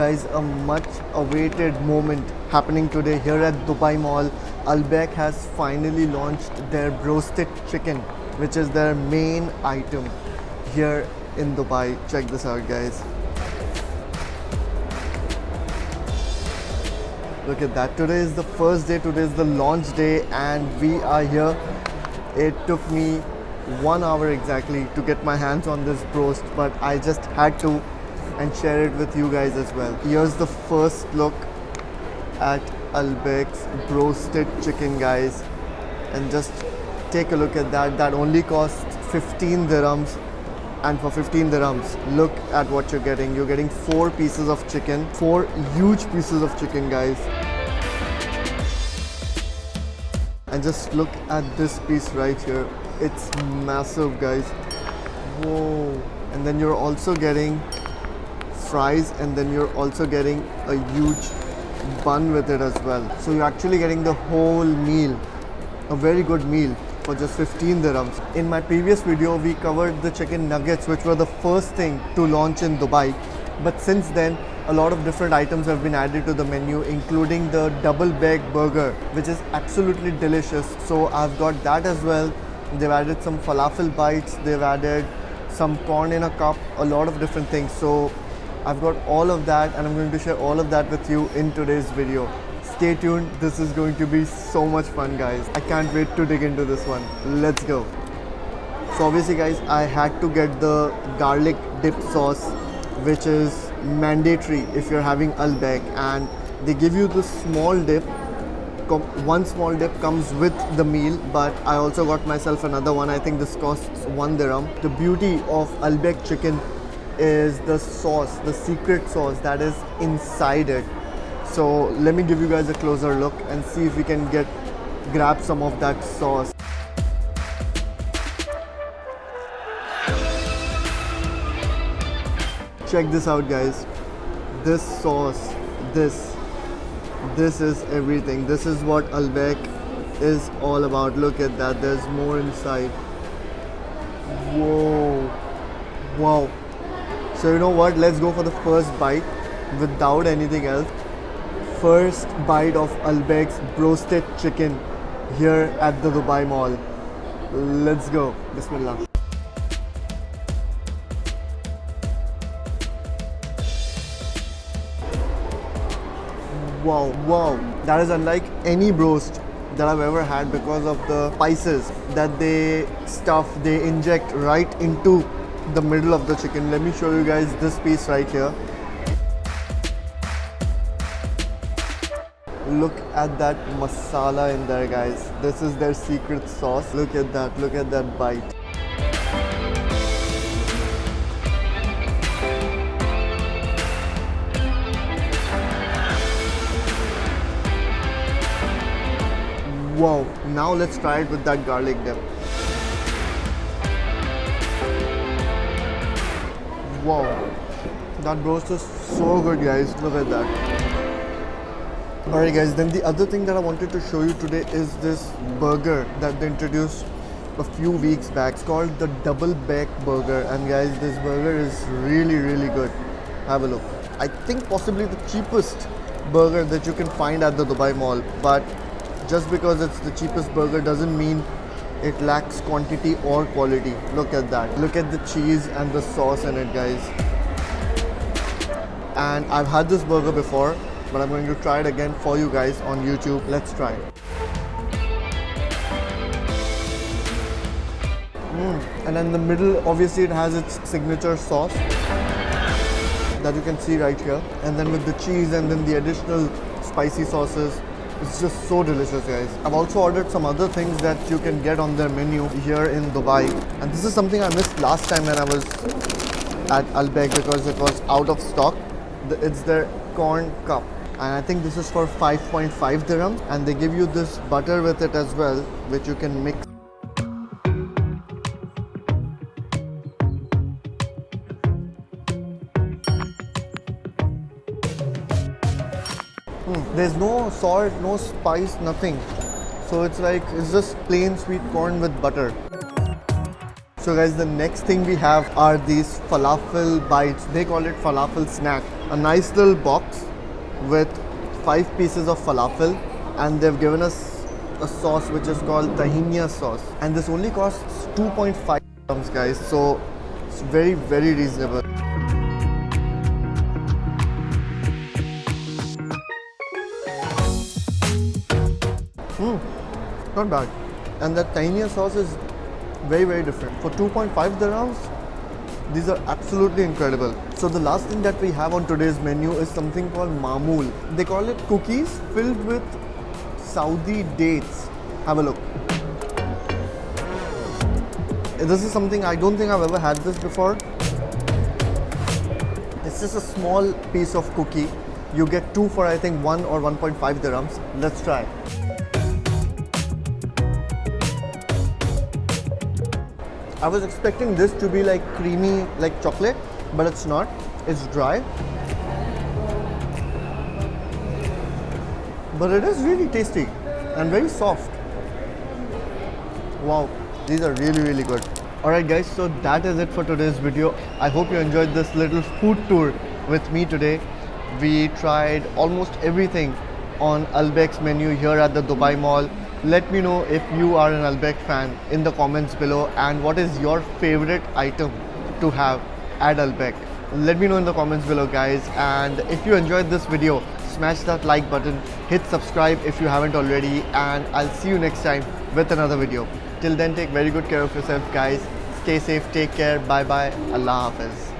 Guys, a much awaited moment happening today here at Dubai Mall. Albaik has finally launched their broasted chicken, which is their main item here in Dubai. Check this out, guys. Look at that. Today is the first day, today is the launch day, and we are here. It took me 1 hour exactly to get my hands on this broast, but I just had to and share it with you guys as well. Here's the first look at Albaik's broasted chicken, guys, and just take a look at that. That only costs 15 dirhams, and for 15 dirhams, look at what you're getting. You're getting 4 pieces of chicken, 4 huge pieces of chicken, guys. And just look at this piece right here. It's massive, guys. Whoa. And then you're also getting fries, and then you're also getting a huge bun with it as well. So you're actually getting the whole meal, a very good meal for just 15 dirhams. In my previous video, we covered the chicken nuggets, which were the first thing to launch in Dubai. But since then, a lot of different items have been added to the menu, including the double baked burger, which is absolutely delicious. So I've got that as well. They've added some falafel bites, they've added some corn in a cup, a lot of different things. So I've got all of that, and I'm going to share all of that with you in today's video. Stay tuned, this is going to be so much fun, guys. I can't wait to dig into this one. Let's go. So obviously, guys, I had to get the garlic dip sauce, which is mandatory if you're having Albaik, and they give you this small dip. One small dip comes with the meal, but I also got myself another one. I think this costs 1 dirham. The beauty of Albaik chicken is the sauce, the secret sauce that is inside it. So let me give you guys a closer look and see if we can grab some of that sauce. Check this out, guys. This sauce, this is everything. This is what Albaik is all about. Look at that, there's more inside. Whoa, wow. So you know what, let's go for the first bite without anything else. First bite of Albaik's broasted chicken here at the Dubai Mall. Let's go. Bismillah. Wow, wow. That is unlike any broast that I've ever had because of the spices that they inject right into the middle of the chicken. Let me show you guys this piece right here. Look at that masala in there, guys. This is their secret sauce. Look at that bite. Wow, now let's try it with that garlic dip. Wow, that broast is so good, guys. Look at that. Alright, guys, then the other thing that I wanted to show you today is this burger that they introduced a few weeks back. It's called the double baked burger, and guys, this burger is really, really good. Have a look. I think possibly the cheapest burger that you can find at the Dubai Mall, but just because it's the cheapest burger doesn't mean it lacks quantity or quality. Look at that. Look at the cheese and the sauce in it, guys. And I've had this burger before, but I'm going to try it again for you guys on YouTube. Let's try it. And in the middle, obviously it has its signature sauce that you can see right here. And then with the cheese and then the additional spicy sauces, it's just so delicious, guys. I've also ordered some other things that you can get on their menu here in Dubai. And this is something I missed last time when I was at Albaik because it was out of stock. It's their corn cup. And I think this is for 5.5 dirhams. And they give you this butter with it as well, which you can mix. There's no salt, no spice, nothing. So it's just plain sweet corn with butter. So guys, the next thing we have are these falafel bites. They call it falafel snack. A nice little box with 5 pieces of falafel, and they've given us a sauce which is called tahini sauce. And this only costs 2.5 dirhams, guys. So it's very, very reasonable. Not bad. And the tahini sauce is very, very different. For 2.5 dirhams, these are absolutely incredible. So the last thing that we have on today's menu is something called mamool. They call it cookies filled with Saudi dates. Have a look. This is something I don't think I've ever had this before. It's just a small piece of cookie. You get 2 for I think 1 or 1.5 dirhams. Let's try. I was expecting this to be like creamy, like chocolate, but it's not. It's dry. But it is really tasty and very soft. Wow, these are really, really good. Alright guys, so that is it for today's video. I hope you enjoyed this little food tour with me today. We tried almost everything on Albec's menu here at the Dubai Mall. Let me know if you are an Albec fan in the comments below, and what is your favorite item to have at Albec. Let me know in the comments below, guys. And if you enjoyed this video, smash that like button, hit subscribe if you haven't already, and I'll see you next time with another video. Till then, take very good care of yourself, guys. Stay safe, take care, bye bye, Allah Hafiz.